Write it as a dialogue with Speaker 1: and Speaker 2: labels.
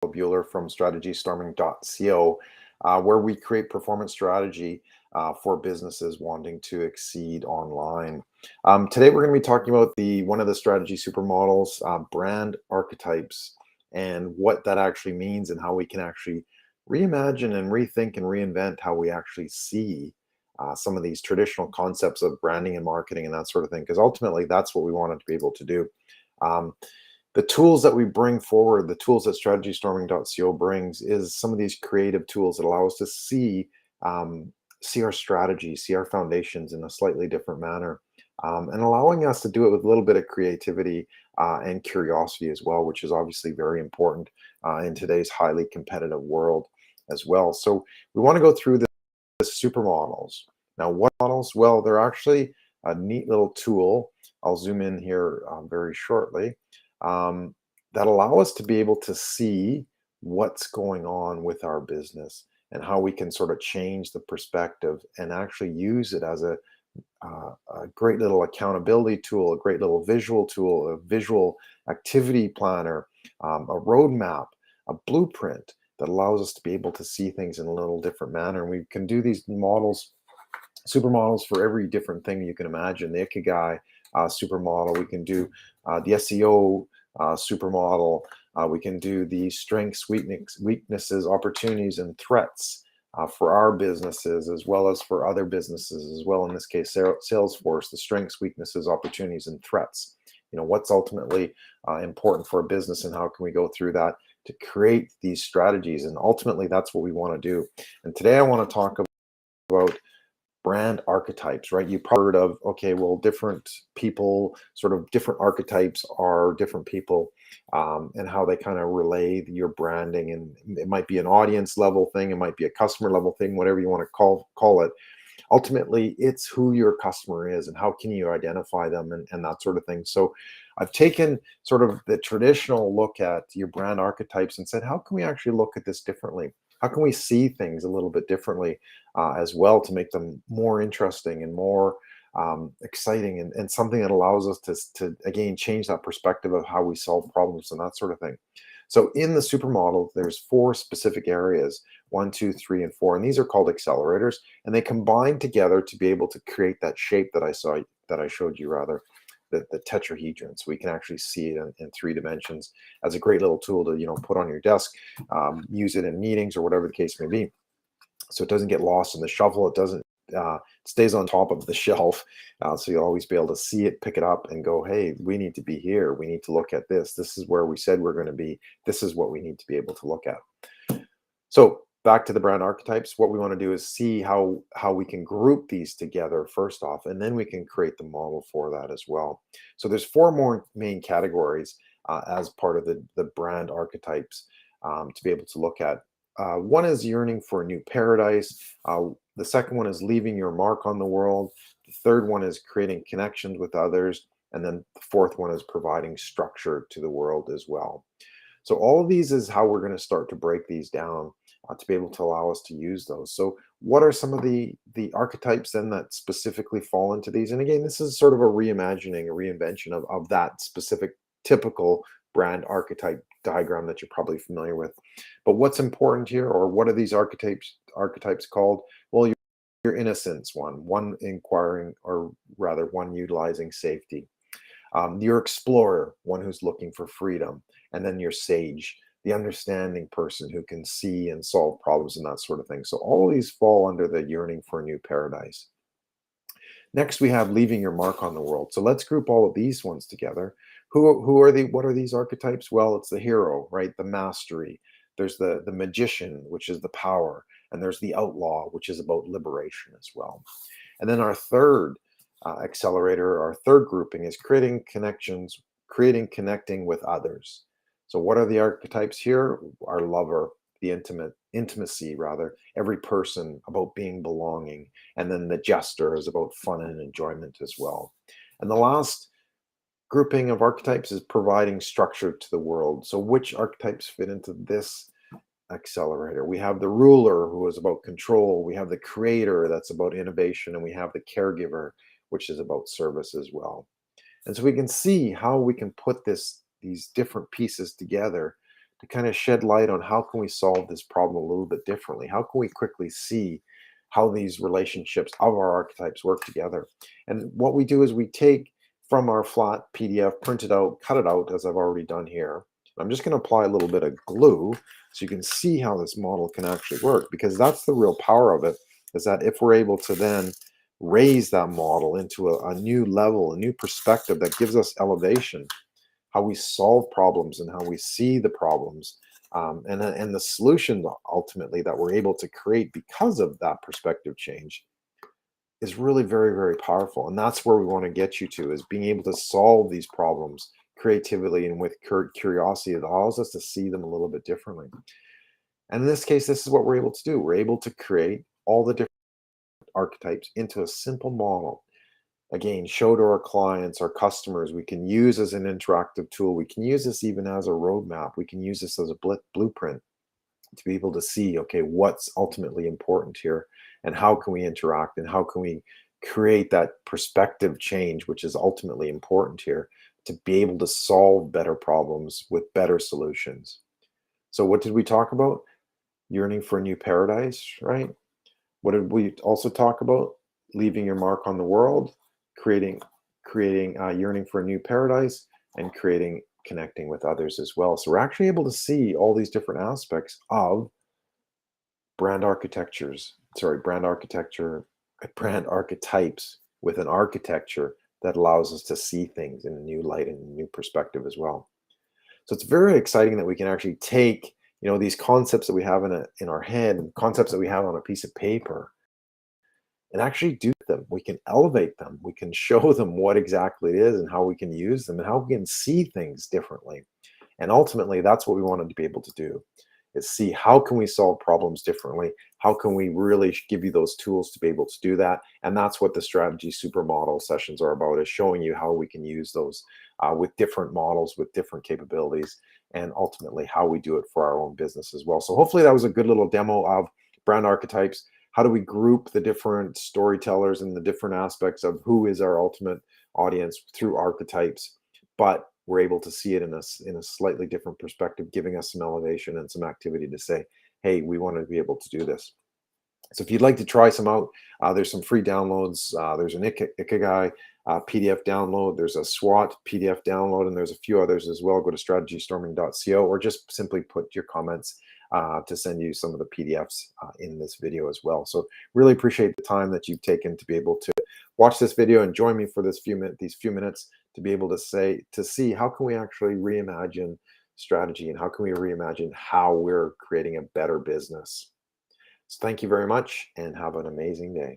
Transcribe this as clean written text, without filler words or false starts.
Speaker 1: Bueller from strategystorming.co, where we create performance strategy for businesses wanting to exceed online. Today, we're going to be talking about one of the strategy supermodels, brand archetypes, and what that actually means and how we can actually reimagine and rethink and reinvent how we actually see some of these traditional concepts of branding and marketing and that sort of thing, because ultimately that's what we wanted to be able to do. The tools that we bring forward, the tools that strategystorming.co brings, is some of these creative tools that allow us to see our strategy, see our foundations in a slightly different manner, and allowing us to do it with a little bit of creativity and curiosity as well, which is obviously very important in today's highly competitive world as well. So we want to go through the supermodels. Now, what models? Well, they're actually a neat little tool. I'll zoom in here very shortly. That allow us to be able to see what's going on with our business and how we can sort of change the perspective and actually use it as a great little accountability tool, a great little visual tool, a visual activity planner, a roadmap, a blueprint that allows us to be able to see things in a little different manner. And we can do these models, supermodels, for every different thing you can imagine. The Ikigai supermodel, we can do the SEO supermodel, we can do the strengths, weaknesses, opportunities, and threats for our businesses as well as for other businesses as well. In this case, Salesforce, the strengths, weaknesses, opportunities, and threats. You know, what's ultimately important for a business and how can we go through that to create these strategies? And ultimately, that's what we want to do. And today I want to talk about brand archetypes, right? You've heard of, okay, well, different people, sort of different archetypes are different people, and how they kind of relay your branding. And it might be an audience level thing, it might be a customer level thing, whatever you want to call it. Ultimately, it's who your customer is and how can you identify them and that sort of thing. So I've taken sort of the traditional look at your brand archetypes and said, how can we actually look at this differently? How can we see things a little bit differently as well to make them more interesting and more exciting and something that allows us to again change that perspective of how we solve problems and that sort of thing. So in the supermodel, there's 4 specific areas, 1, 2, 3, and 4, and these are called accelerators, and they combine together to be able to create that shape that I showed you, rather, the tetrahedron. So we can actually see it in 3 dimensions as a great little tool to put on your desk, use it in meetings or whatever the case may be. So it doesn't get lost in the shuffle. It doesn't stays on top of the shelf, so you'll always be able to see it, pick it up, and go, hey, we need to be here. We need to look at this. This is where we said we're going to be. This is what we need to be able to look at. So back to the brand archetypes, what we want to do is see how we can group these together first off, and then we can create the model for that as well. So there's 4 more main categories as part of the brand archetypes to be able to look at. One is yearning for a new paradise. The second one is leaving your mark on the world. The third one is creating connections with others. And then the fourth one is providing structure to the world as well. So all of these is how we're going to start to break these down to be able to allow us to use those. So what are some of the archetypes then that specifically fall into these? And again, this is sort of a reimagining, a reinvention of that specific typical brand archetype diagram that you're probably familiar with. But what's important here, or what are these archetypes called? Well, your innocence one inquiring, or rather one utilizing safety. Your explorer, one who's looking for freedom. And then your sage, the understanding person who can see and solve problems and that sort of thing. So all of these fall under the yearning for a new paradise. Next, we have leaving your mark on the world. So let's group all of these ones together. Who are what are these archetypes? Well, it's the hero, right? The mastery. There's the magician, which is the power. And there's the outlaw, which is about liberation as well. And then our third accelerator, our third grouping, is creating connecting with others. So what are the archetypes here? Our lover, the intimacy rather, every person, about being belonging. And then the jester is about fun and enjoyment as well. And the last grouping of archetypes is providing structure to the world. So which archetypes fit into this accelerator? We have the ruler, who is about control. We have the creator, that's about innovation. And we have the caregiver, which is about service as well. And so we can see how we can put these different pieces together to kind of shed light on how can we solve this problem a little bit differently? How can we quickly see how these relationships of our archetypes work together? And what we do is we take from our flat PDF, print it out, cut it out, as I've already done here. I'm just going to apply a little bit of glue so you can see how this model can actually work, because that's the real power of it, is that if we're able to then raise that model into a new level, a new perspective that gives us elevation, how we solve problems and how we see the problems, and the solution ultimately that we're able to create because of that perspective change is really very, very powerful. And that's where we want to get you to, is being able to solve these problems creatively and with curiosity. It allows us to see them a little bit differently. And in this case, this is what we're able to do. We're able to create all the different archetypes into a simple model. Again, show to our clients, our customers. We can use as an interactive tool. We can use this even as a roadmap. We can use this as a blueprint to be able to see, okay, what's ultimately important here, and how can we interact, and how can we create that perspective change, which is ultimately important here, to be able to solve better problems with better solutions. So what did we talk about? Yearning for a new paradise, right? What did we also talk about? Leaving your mark on the world, creating yearning for a new paradise, and connecting with others as well. So we're actually able to see all these different aspects of brand architectures, brand archetypes with an architecture that allows us to see things in a new light and a new perspective as well. So it's very exciting that we can actually take, these concepts that we have in our head, and concepts that we have on a piece of paper, and actually do them. We can elevate them. We can show them what exactly it is and how we can use them and how we can see things differently. And ultimately, that's what we wanted to be able to do, is see how can we solve problems differently? How can we really give you those tools to be able to do that? And that's what the strategy supermodel sessions are about, is showing you how we can use those with different models, with different capabilities, and ultimately how we do it for our own business as well. So hopefully that was a good little demo of brand archetypes. How do we group the different storytellers and the different aspects of who is our ultimate audience through archetypes, but we're able to see it in a slightly different perspective, giving us some elevation and some activity to say, hey, we want to be able to do this. So if you'd like to try some out, there's some free downloads. There's an Ikigai PDF download. There's a SWOT PDF download, and there's a few others as well. Go to strategystorming.co, or just simply put your comments to send you some of the PDFs in this video as well. So really appreciate the time that you've taken to be able to watch this video and join me for these few minutes to be able to see how can we actually reimagine strategy, and how can we reimagine how we're creating a better business. So thank you very much, and have an amazing day.